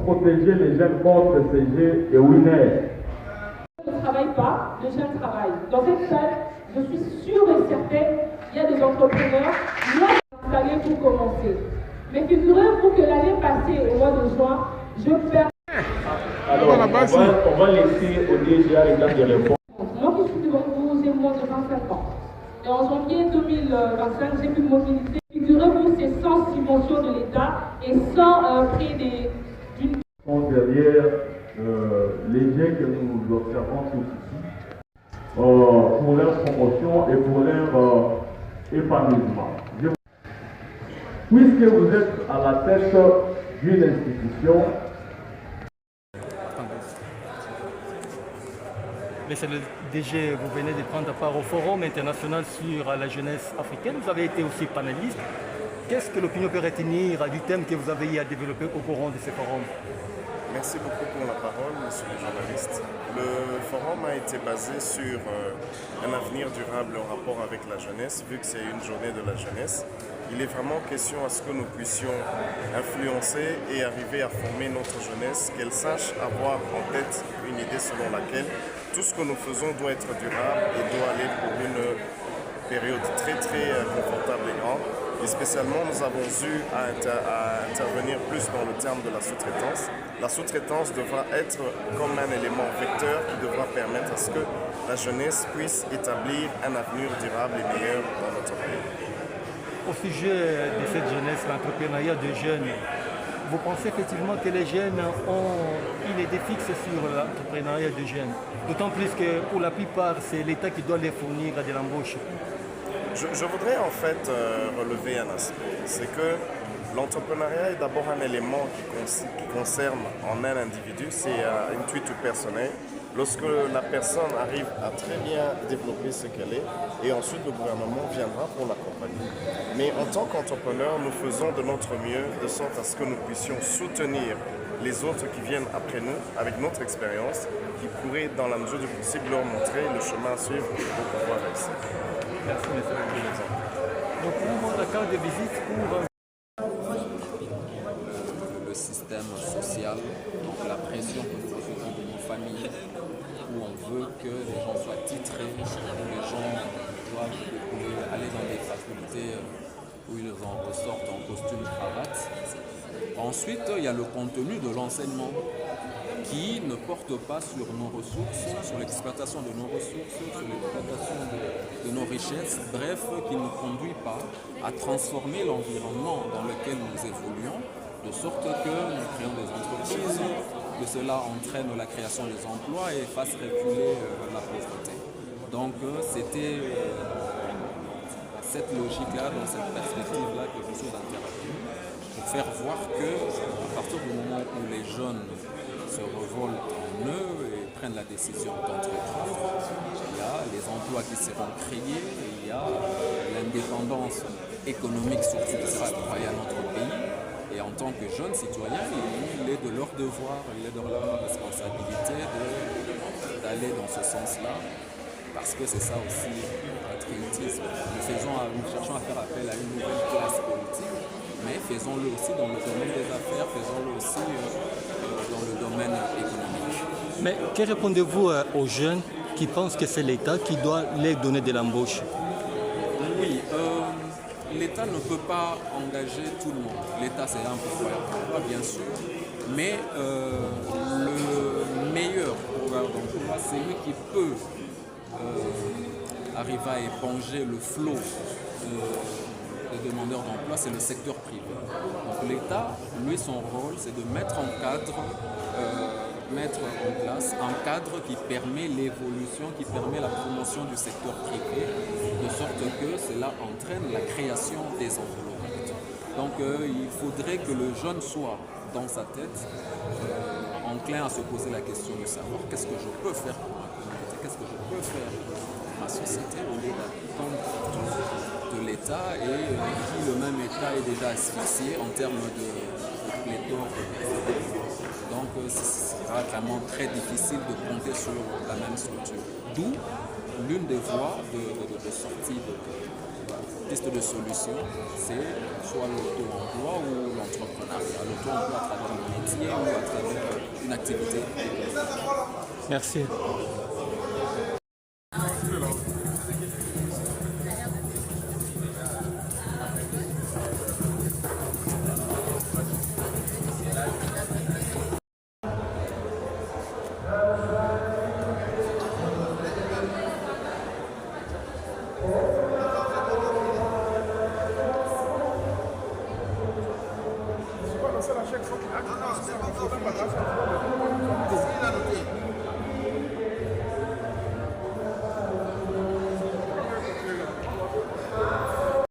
protéger les jeunes contre CG et Winner. Ne travaillent pas, les jeunes travaillent. Dans cette salle, je suis sûre et certaine, il y a des entrepreneurs installés pour commencer. Mais figurez-vous que l'année passée, au mois de juin, je perds. Alors, on va laisser au DGA les dates de réponse. Moi qui suis devant vous, j'ai moins de 25 ans. Et en janvier 2025, j'ai pu me mobiliser. Figurez-vous, c'est sans subvention de l'État et sans prix d'une. Derrière les jeunes que nous observons tous ici, pour leur promotion et pour leur épanouissement. Puisque vous êtes à la tête d'une institution, Monsieur le DG, vous venez de prendre part au Forum international sur la jeunesse africaine. Vous avez été aussi panéliste. Qu'est-ce que l'opinion peut retenir du thème que vous avez eu à développer au courant de ce forum? Merci beaucoup pour la parole, monsieur le journaliste. Le forum a été basé sur un avenir durable en rapport avec la jeunesse, vu que c'est une journée de la jeunesse. Il est vraiment question à ce que nous puissions influencer et arriver à former notre jeunesse, qu'elle sache avoir en tête une idée selon laquelle tout ce que nous faisons doit être durable et doit aller pour une période très confortable et grande. Et spécialement, nous avons eu à intervenir plus dans le terme de la sous-traitance. La sous-traitance devra être comme un élément vecteur qui devra permettre à ce que la jeunesse puisse établir un avenir durable et meilleur dans notre pays. Au sujet de cette jeunesse, l'entrepreneuriat des jeunes, vous pensez effectivement que les jeunes ont une idée fixe sur l'entrepreneuriat des jeunes? D'autant plus que pour la plupart, c'est l'État qui doit les fournir à de l'embauche. Je voudrais en fait relever un aspect, c'est que l'entrepreneuriat est d'abord un élément qui concerne en un individu, c'est un tweet personnel. Lorsque la personne arrive à très bien développer ce qu'elle est, et ensuite le gouvernement viendra pour l'accompagner. Mais en tant qu'entrepreneur, nous faisons de notre mieux de sorte à ce que nous puissions soutenir les autres qui viennent après nous avec notre expérience, qui pourrait dans la mesure du possible leur montrer le chemin à suivre pour pouvoir réussir. Merci, monsieur le président. Donc, pour la carte de visite pour... Le système social, donc la pression que nous faisons de nos familles, où on veut que les gens soient titrés, où les gens doivent aller dans des facultés où ils en ressortent en costume cravate. Ensuite, il y a le contenu de l'enseignement qui ne porte pas sur nos ressources, sur l'exploitation de nos ressources, sur l'exploitation de nos richesses, bref, qui ne conduit pas à transformer l'environnement dans lequel nous évoluons, de sorte que nous créons des entreprises, que cela entraîne la création des emplois et fasse reculer la pauvreté. Donc c'était cette logique-là, dans cette perspective-là que je suis intervenu, pour faire voir qu'à partir du moment où les jeunes se revoltent en eux et prennent la décision d'entreprendre, il y a les emplois qui seront créés, il y a l'indépendance économique surtout qui sera octroyée à notre pays. Et en tant que jeunes citoyens, il est de leur devoir, il est de leur responsabilité d'aller dans ce sens-là, parce que c'est ça aussi le patriotisme. Nous cherchons à faire appel à une nouvelle classe politique, mais faisons-le aussi dans le domaine des affaires, faisons-le aussi dans le domaine économique. Mais que répondez-vous aux jeunes qui pensent que c'est l'État qui doit les donner de l'embauche? Oui, l'État ne peut pas engager tout le monde. L'État, c'est un pourvoyeur d'emploi, bien sûr, mais le meilleur pourvoyeur d'emploi, c'est lui qui peut arriver à éponger le flot des demandeurs d'emploi, c'est le secteur privé. Donc l'État, lui, son rôle, c'est de mettre en place un cadre qui permet l'évolution, qui permet la promotion du secteur privé, de sorte que cela entraîne la création des emplois. Donc il faudrait que le jeune soit dans sa tête enclin à se poser la question de savoir qu'est-ce que je peux faire pour ma communauté, qu'est-ce que je peux faire pour ma société au lieu d'attendre de l'État et qui le même État est déjà asphyxié en termes de pléthore. Donc ce sera vraiment très difficile de compter sur la même structure. D'où l'une des voies de sortie de pistes de solutions, c'est soit l'auto-emploi ou l'entrepreneuriat. L'auto-emploi à travers un métier ou à travers une activité. Merci.